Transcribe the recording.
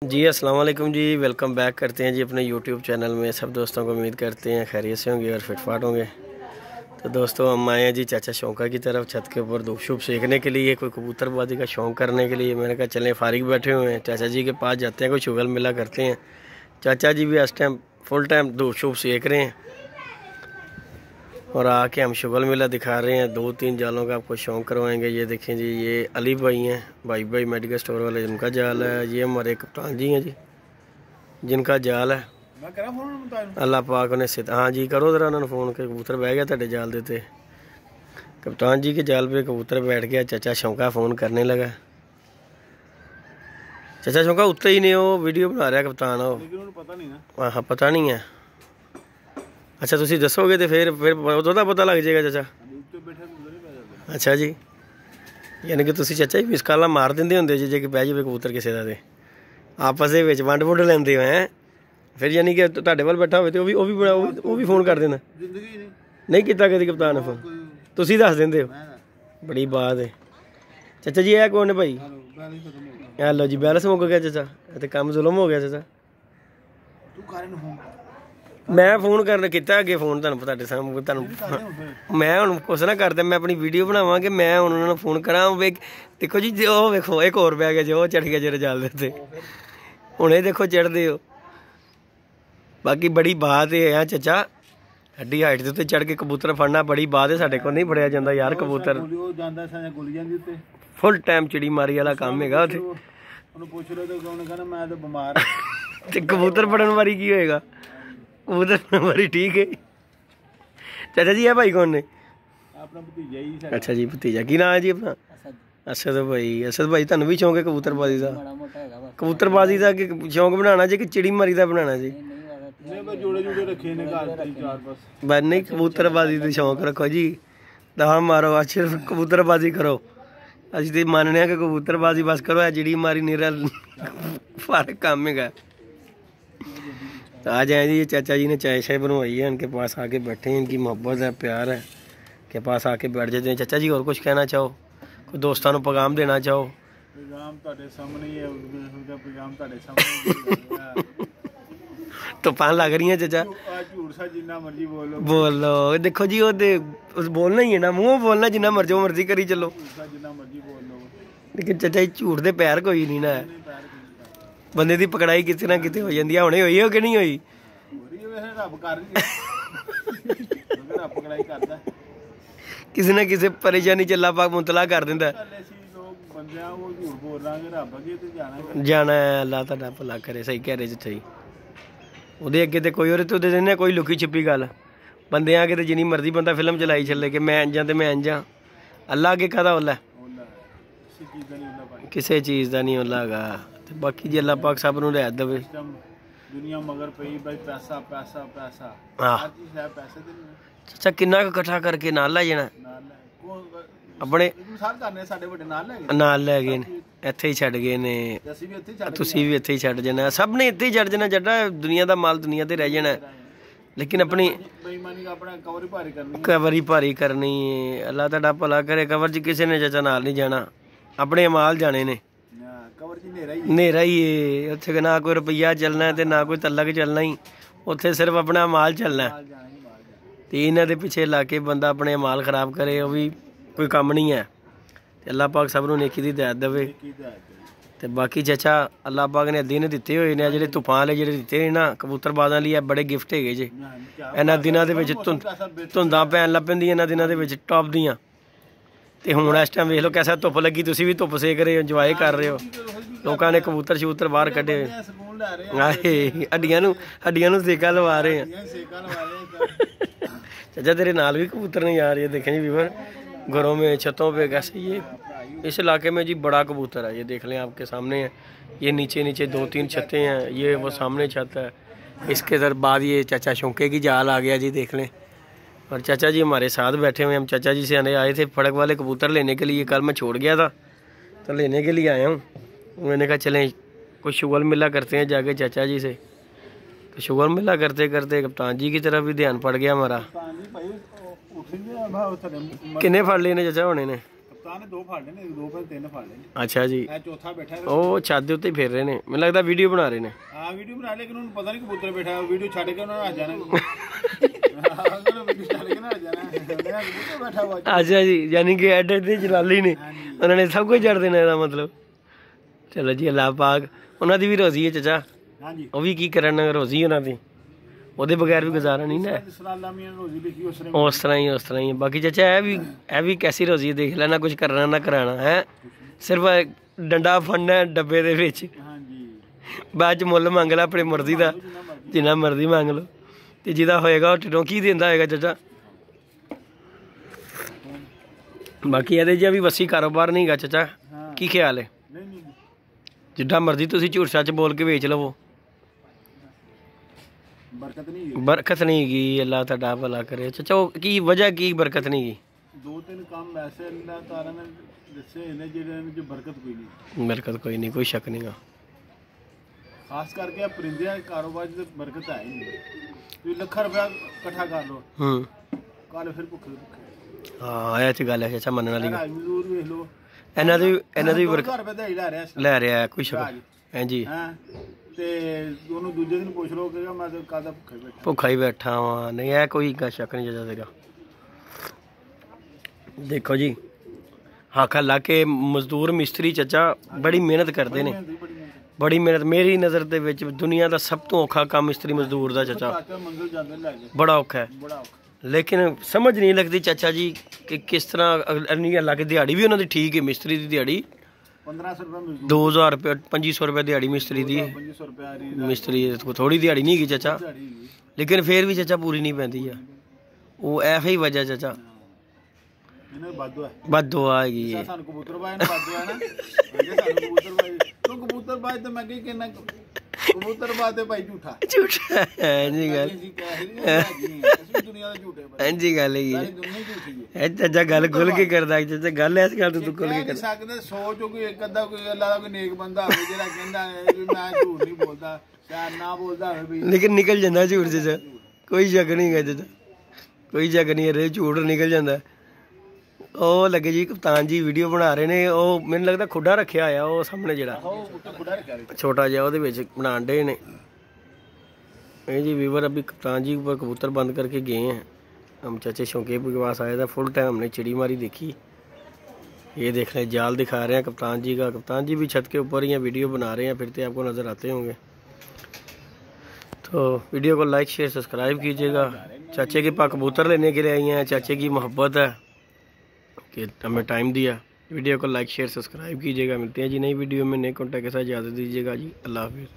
जी अस्सलाम वालेकुम जी, welcome back करते हैं जी अपने यूट्यूब चैनल में। सब दोस्तों को उम्मीद करते हैं खैरियत से होंगे और फिटफाट होंगे। तो दोस्तों हम आए हैं जी चाचा शौका की तरफ छत के ऊपर धूप शूप सेकने के लिए, कोई कबूतरबाजी का शौक़ करने के लिए। मैंने कहा चलें, फारिग बैठे हुए हैं, चाचा जी के पास जाते हैं, कोई शुगल मिला करते हैं। चाचा जी भी इस टाइम फुल टाइम धूप शूप सेक रहे हैं और आके हम शुगल मेला दिखा रहे हैं। 2-3 जालों का आपको शौक़ करवाएंगे। ये देखें जी, ये अली भाई हैं, भाई मेडिकल स्टोर वाले, जिनका जाल है। ये हमारे कप्तान जी हैं जी, जिनका जाल है। अल्लाह पाक ने सिद्ध, हाँ जी करो ज़रा उन्होंने फ़ोन के। कबूतर बह गया तेरे जाल देते, कप्तान जी के जाल पे कबूतर बैठ गया। चाचा शौका फ़ोन करने लगा। चाचा शौका उत्ते ही नहीं, वो वीडियो बना रहा कप्तान। वो हाँ पता नहीं है। अच्छा तुसी दसोगे तो फिर ਉਹਦਾ पता लग जाएगा चाचा। अच्छा जी, यानी कि तुसी चाचा जी मिस कॉल मार देंदे होंदे जे कि बह जावे कबूतर किसी का, तो आपस ਦੇ ਵਿੱਚ ਵੰਡ ਵੁੰਡ ਲੈਂਦੇ ਹੋ हैं। फिर यानी कि ਤੁਹਾਡੇ ਵੱਲ बैठा ਹੋਵੇ ਤੇ ਉਹ ਵੀ ਫੋਨ ਕਰ ਦਿੰਦਾ। नहीं ਕੀਤਾ कभी कप्तान ने फोन, तुसी दस देंदे हो। बड़ी बात है। चाचा जी है कौन है भाई? हेलो जी, बैलेंस मुक गया चाचा, तो काम जुलम हो गया चाचा। मैं फोन कर किया अगे फोन तुहाडे सामने तुहानू मैं हुण कुछ ना करदा, मैं अपनी वीडियो बनावां कि मैं हुण उन्हां नूं फोन करां। देखो जी, ओ वेखो एक होर पै गया जो चढ़ गया जेरे जाल दे उत्ते, हुणे देखो चढ़दे हो। बाकी बड़ी बात है चाचा, हड्डी हाइट दे उत्ते चढ़ के कबूतर फड़ना बड़ी बात है। साडे कोल नहीं फड़िया जांदा यार कबूतर, फुल टाइम चिड़ी मारी वाला काम हैगा उत्थे। ते कबूतर फड़न वारी की होएगा? कबूतर वारी ठीक है। चाचा जी है भाई कौन ने? अच्छा जी भतीजा, की नाम है जी अपना? असद भाई। असद भाई तुहानू भी शौक है कबूतरबाजी का? कबूतरबाजी का शौक बनाना जी कि चिड़ी मारी का बनाना जी? बस नहीं, कबूतरबाजी का शौक रखो जी, दहा मारो, सिर्फ कबूतरबाजी करो। असीं ते मानने कि कबूतरबाजी बस करो, चिड़ी मारी निरा फर्क काम है। आ जाए जी, चाचा जी ने चाय शाय बनवाई है, इनके पास आके बैठे हैं, इनकी मोहब्बत है, प्यार है, के पास आके बैठ जाते हैं। चाचा जी और कुछ कहना चाहो, कोई दोस्तों को पैगाम देना चाहो? तो पान लग रही है चाचा, बोलो। देखो जी, वो बोलना ही है ना, मुँह बोलना जिन्ना मर्जी करी चलो, लेकिन चाचा जी झूठ दे पैर कोई नहीं ना। बंदे दी पकड़ाई किते ना किते हो जाती है। हुणे होई हो कि नहीं होई? किसी ना किसी परेशानी च अल्लाह पाक मुतला कर दिंदा। जाना है, अल्लाह तुहाडा भला करे। सही कह रहे जी, ਉਹਦੇ ਅੱਗੇ ਤੇ ਕੋਈ ਹੋਰ ਤੇ ਉਹਦੇ ਨੇ ਕੋਈ ਲੁਕੀ ਛਿਪੀ ਗੱਲ। ਬੰਦਿਆਂ ਅੱਗੇ ਤੇ ਜਿੰਨੀ ਮਰਜ਼ੀ ਬੰਦਾ ਫਿਲਮ ਚਲਾਈ ਚੱਲੇ ਕਿ ਮੈਂ ਇੰਜਾਂ ਤੇ ਮੈਂ ਇੰਜਾਂ, ਅੱਲਾ ਅੱਗੇ ਕਾਹਦਾ ਔਲਾ? ਕਿਸੇ ਚੀਜ਼ ਦਾ ਨਹੀਂ ਔਲਾ ਹੈਗਾ। ਤੇ ਬਾਕੀ ਜੀ ਅੱਲਾਹ ਪਾਕ ਸਭ ਨੂੰ ਰਹਿਤ ਦੇਵੇ। ਦੁਨੀਆ ਮਗਰ ਪਈ ਬਈ ਪੈਸਾ ਪੈਸਾ ਪੈਸਾ, ਹਰ ਚੀਜ਼ ਹੈ ਪੈਸੇ ਦੇ। ਚਾਚਾ ਕਿੰਨਾ ਕੁ ਇਕੱਠਾ ਕਰਕੇ ਨਾਲ ਲੈ ਜਾਣਾ? ਆਪਣੇ ਨਾਲ ਲੈ ਗਏ ਨੇ, ਇੱਥੇ ਹੀ ਛੱਡ ਗਏ ਨੇ। ਤੁਸੀਂ ਵੀ ਇੱਥੇ ਹੀ ਛੱਡ ਜਾਣਾ, ਸਭ ਨੇ ਇੱਥੇ ਹੀ ਛੱਡ ਜਾਣਾ। ਜੱਟਾ ਦੁਨੀਆ ਦਾ ਮਾਲ ਦੁਨੀਆ ਤੇ ਰਹਿ ਜਾਣਾ, लेकिन अपनी कवर ही भारी करनी है। अल्लाह तुहाडा भला करे। कवर च किसी ने चाचा नाल नहीं जाना, अपने अमाल जाने ने। नेरा ही है उत्थे, ना कोई रुपया चलना ते ना कोई तलक चलना ही, उत्थे सिर्फ अपना अमाल चलना। तो इन्हां दे पिछे ला के बंदा अपने अमाल खराब करे, वो भी कोई काम नहीं है। अल्लाह पाक सब नूं नेकी दी हिदायत देवे। तो बाकी चाचा अल्लाह पाक ने दिन दिते हुए ने, जिहड़े तूफान वाले जिहड़े दिते ने ना कबूतरबाजां लई, बड़े गिफ्ट है जे। इन्हां दिनां दे विच धुंदां पैण लग पैंदियां, इन्हां दिनां दे विच टॉप दियां। ते हुण इस टाइम वेख लो कैसा धुप्प लगी, तुसीं भी धुप्प सेक रहे हो, इंजॉय कर रहे हो। लोकां ने कबूतर शबूतर बाहर कड्ढे, हड्डियां नूं सेका लवा रहे हैं। चाचा तेरे नाल भी कबूतर नहीं आ रही है, देखें जी व्यूअर, घरों में छतों पे कैसे। ये इस इलाके में जी बड़ा कबूतर है, ये देख लें आपके सामने है। ये नीचे 2-3 छतें हैं, ये वो सामने छत है। इसके बाद ये चाचा शौके की जाल आ गया जी, देख लें। और चाचा जी हमारे साथ बैठे हुए, हम चाचा जी से आए थे फड़क वाले कबूतर लेने के लिए। कल मैं छोड़ गया था तो लेने के लिए आया हूँ। मैंने कहा चलें कुछ शुगल मिला करते हैं जाके चाचा जी से। तो शुगल मिला करते करते कप्तान जी की तरफ भी ध्यान पड़ गया हमारा। किन्ने फड़ लिए ने चाचा होने ने? ਕਪਤਾਨ ਨੇ 2 ਫੜ ਲਏ ਨੇ, 2 ਫਿਰ 3 ਫੜ ਲਏ ਨੇ। ਅੱਛਾ ਜੀ, ਇਹ ਚੌਥਾ ਬੈਠਾ ਉਹ ਛੱਤ ਦੇ ਉੱਤੇ ਹੀ ਫਿਰ ਰਹੇ ਨੇ, ਮੈਨੂੰ ਲੱਗਦਾ ਵੀਡੀਓ ਬਣਾ ਰਹੇ ਨੇ। ਹਾਂ ਵੀਡੀਓ ਬਣਾ ਲੇਕਿਨ ਉਹਨੂੰ ਪਤਾ ਨਹੀਂ ਕਬੂਤਰ ਬੈਠਾ, ਵੀਡੀਓ ਛੱਡ ਕੇ ਉਹਨਾਂ ਨੇ ਆ ਜਾਣਾ। ਉਹਨਾਂ ਵੀਡੀਓ ਛੱਡ ਕੇ ਨਾ ਆ ਜਾਣਾ, ਕਬੂਤਰ ਬੈਠਾ ਵਾ। ਅੱਛਾ ਜੀ, ਯਾਨੀ ਕਿ ਐਡੇ ਤੇ ਜਲਾਲੀ ਨੇ, ਉਹਨਾਂ ਨੇ ਸਭ ਕੁਝ ਛੱਡ ਦੇਣਾ ਇਹਦਾ ਮਤਲਬ। ਚਲੋ ਜੀ, ਅੱਲਾਹ ਪਾਕ ਉਹਨਾਂ ਦੀ ਵੀ ਰੋਜ਼ੀ ਹੈ ਚਾਚਾ, ਹਾਂਜੀ ਉਹ ਵੀ ਕੀ ਕਰਨ, ਰੋਜ਼ੀ ਉਹਨਾਂ ਦੀ, ਉਹਦੇ ਬਗੈਰ ਵੀ ਗੁਜ਼ਾਰਾ ਨਹੀਂ ਨਾ। ਉਸ ਤਰ੍ਹਾਂ ਹੀ ਬਾਕੀ ਚਾਚਾ ਇਹ ਵੀ ਕੈਸੀ ਰੋਜ਼ੀ ਦੇਖ ਲੈ, ਨਾ ਕੁਝ ਕਰਨਾ ਨਾ ਕਰਾਣਾ ਹੈ, ਸਿਰਫ ਡੰਡਾ ਫੜਨਾ ਡੱਬੇ ਦੇ ਵਿੱਚ, ਬਾਅਦ ਚ ਮੁੱਲ ਮੰਗ ਲੈ ਆਪਣੀ ਮਰਜ਼ੀ ਦਾ, ਜਿੰਨਾ ਮਰਜ਼ੀ ਮੰਗ ਲਓ, ਤੇ ਜਿਹਦਾ ਹੋਏਗਾ ਉਹ ਢਿੱਡੋਂ ਕੀ ਦਿੰਦਾ ਹੋਏਗਾ ਚਾਚਾ। ਬਾਕੀ ਇਹਦੇ ਜਿਹਾ ਵੀ ਵਸੀ ਕਾਰੋਬਾਰ ਨਹੀਂ ਗਾ ਚਾਚਾ, ਕੀ ਖਿਆਲ ਹੈ? ਜਿੱਦਾਂ ਮਰਜ਼ੀ ਤੁਸੀਂ ਝੂਠ ਸੱਚ ਬੋਲ ਕੇ ਵੇਚ ਲਵੋ, ਬਰਕਤ ਨਹੀਂ ਹੈਗੀ। ਅੱਲਾਹ ਤੁਹਾਡਾ ਭਲਾ ਕਰੇ ਚਾਚਾ। ਉਹ ਕੀ ਵਜ੍ਹਾ, ਕੀ ਬਰਕਤ ਨਹੀਂ ਹੈਗੀ? 2-3 ਕੰਮ ਐਸੇ ਅੱਲਾਹ ਤਾਲਾ ਨੇ ਦੱਸੇ ਨੇ ਜਿਹਦੇ ਵਿੱਚ ਬਰਕਤ ਕੋਈ ਨਹੀਂ। ਬਰਕਤ ਕੋਈ ਨਹੀਂ, ਕੋਈ ਸ਼ੱਕ ਨਹੀਂਗਾ। ਖਾਸ ਕਰਕੇ ਆ ਪਰਿੰਦਿਆਂ ਦੇ ਕਾਰੋਬਾਰ 'ਚ ਬਰਕਤ ਹੈ ਹੀ ਨਹੀਂ। ਤੁਸੀਂ ਲੱਖਾਂ ਰੁਪਇਆ ਇਕੱਠਾ ਕਰ ਲਓ, ਕੱਲ ਫਿਰ ਭੁੱਖੇ। ਹਾਂ ਇਹ 'ਚ ਗੱਲ ਹੈ ਚਾਚਾ, ਮੰਨਣ ਵਾਲੀ ਗੱਲ। ਮਜ਼ਦੂਰ ਵੇਖ ਲਓ, ਇਹਨਾਂ ਦੀ ਬਰਕਤ ਰੁਪਏ ਦਿਹਾੜੀ ਲੈ ਰਿਹਾ, ਕੋਈ ਸ਼ੱਕ ਹਾਂਜੀ। ਤੇ ਉਹਨੂੰ ਦੂਜੇ ਦਿਨ ਪੁੱਛ ਲਓ ਕਿ ਮੈਂ ਤਾਂ ਕਾਹਦਾ ਭੁੱਖਾ ਹੀ ਬੈਠਾ ਵਾਂ, ਨਹੀਂ ਇਹ ਕੋਈ ਸ਼ੱਕ ਨਹੀਂ ਚਾਚਾ ਸੀਗਾ। ਦੇਖੋ ਜੀ, ਹਾਕਾ ਲਾ ਕੇ ਮਜ਼ਦੂਰ ਮਿਸਤਰੀ ਚਾਚਾ ਬੜੀ ਮਿਹਨਤ ਕਰਦੇ ਨੇ, ਬੜੀ ਮਿਹਨਤ। ਮੇਰੀ ਨਜ਼ਰ ਦੇ ਵਿੱਚ ਦੁਨੀਆ ਦਾ ਸਭ ਤੋਂ ਔਖਾ ਕੰਮ ਮਿਸਤਰੀ ਮਜ਼ਦੂਰ ਦਾ ਚਾਚਾ, ਬੜਾ ਔਖਾ ਹੈ। ਲੇਕਿਨ ਸਮਝ ਨਹੀਂ ਲੱਗਦੀ ਚਾਚਾ ਜੀ ਕਿ ਕਿਸ ਤਰ੍ਹਾਂ ਇੰਨੀ ਅਲੱਗ ਦਿਹਾੜੀ ਵੀ ਉਹਨਾਂ ਦੀ ਠੀਕ ਹੈ। ਮਿਸਤਰੀ ਦੀ ਦਿਹਾੜੀ 2000 ਰੁਪਏ 2500 ਰੁਪਏ ਦਿਹਾੜੀ ਮਿਸਤਰੀ ਦੀ, ਮਿਸਤਰੀ ਥੋੜੀ ਦਿਹਾੜੀ ਨਹੀਂ ਹੈਗੀ ਚਾਚਾ, ਲੇਕਿਨ ਫੇਰ ਵੀ ਚਾਚਾ ਪੂਰੀ ਨਹੀਂ ਪੈਂਦੀ ਆ। ਉਹ ਇਹੋ ਹੀ ਵਜ੍ਹਾ ਚਾਚਾ, ਬਦ ਦੁਆ ਹੈਗੀ ਹੈ। ਝੂਠਾ ਹਾਂਜੀ ਗੱਲ, ਹਾਂਜੀ ਗੱਲ ਹੈਗੀ ਹੈ ਚਾਚਾ। ਗੱਲ ਖੁੱਲ ਕੇ ਕਰਦਾ ਚਾਚਾ, ਗੱਲ ਇਸ ਗੱਲ ਤੂੰ ਖੁੱਲ ਕੇ ਕਰ ਸਕਦੇ। ਸੋਚ ਕੋਈ ਇੱਕ ਅੱਧਾ ਕੋਈ ਅੱਲਾ ਦਾ ਕੋਈ ਨੇਕ ਬੰਦਾ ਹੋਵੇ ਜਿਹੜਾ ਕਹਿੰਦਾ ਮੈਂ ਝੂਠ ਨਹੀਂ ਬੋਲਦਾ, ਸ਼ਾਇਦ ਨਾ ਬੋਲਦਾ ਹੋਵੇ, ਲੇਕਿਨ ਨਿਕਲ ਜਾਂਦਾ ਝੂਠ ਚਾਚਾ, ਕੋਈ ਸ਼ੱਕ ਨਹੀਂ ਹੈ ਚਾਚਾ, ਕੋਈ ਸ਼ੱਕ ਨਹੀਂ ਹੈ, ਝੂਠ ਨਿਕਲ ਜਾਂਦਾ। ਉਹ ਲੱਗੇ ਜੀ ਕਪਤਾਨ ਜੀ ਵੀਡੀਓ ਬਣਾ ਰਹੇ ਨੇ, ਉਹ ਮੈਨੂੰ ਲੱਗਦਾ ਖੁੱਡਾ ਰੱਖਿਆ ਹੋਇਆ ਉਹ ਸਾਹਮਣੇ ਜਿਹੜਾ छोटा ਜਿਹਾ, ਉਹਦੇ ਵਿੱਚ ਬਣਾਉਣ ਡੇ ਨੇ। ये जी वीवर अभी कप्तान जी ऊपर कबूतर बंद करके गए हैं। हम चाचे शौके के पास आए थे, फुल टाइम हमने चिड़ी मारी देखी। ये देख रहे जाल दिखा रहे हैं कप्तान जी का। कप्तान जी भी छत के ऊपर ही हैं, वीडियो बना रहे हैं, फिरते आपको नज़र आते होंगे। तो वीडियो को लाइक शेयर सब्सक्राइब कीजिएगा। चाचे के पास कबूतर लेने के लिए आई हैं, चाचे की मोहब्बत है कि हमें टाइम दिया। वीडियो को लाइक शेयर सब्सक्राइब कीजिएगा। मिलते हैं जी नई वीडियो में, नए कॉन्टैक्ट के साथ। इजाज़त दीजिएगा जी, अल्लाह हाफिज़।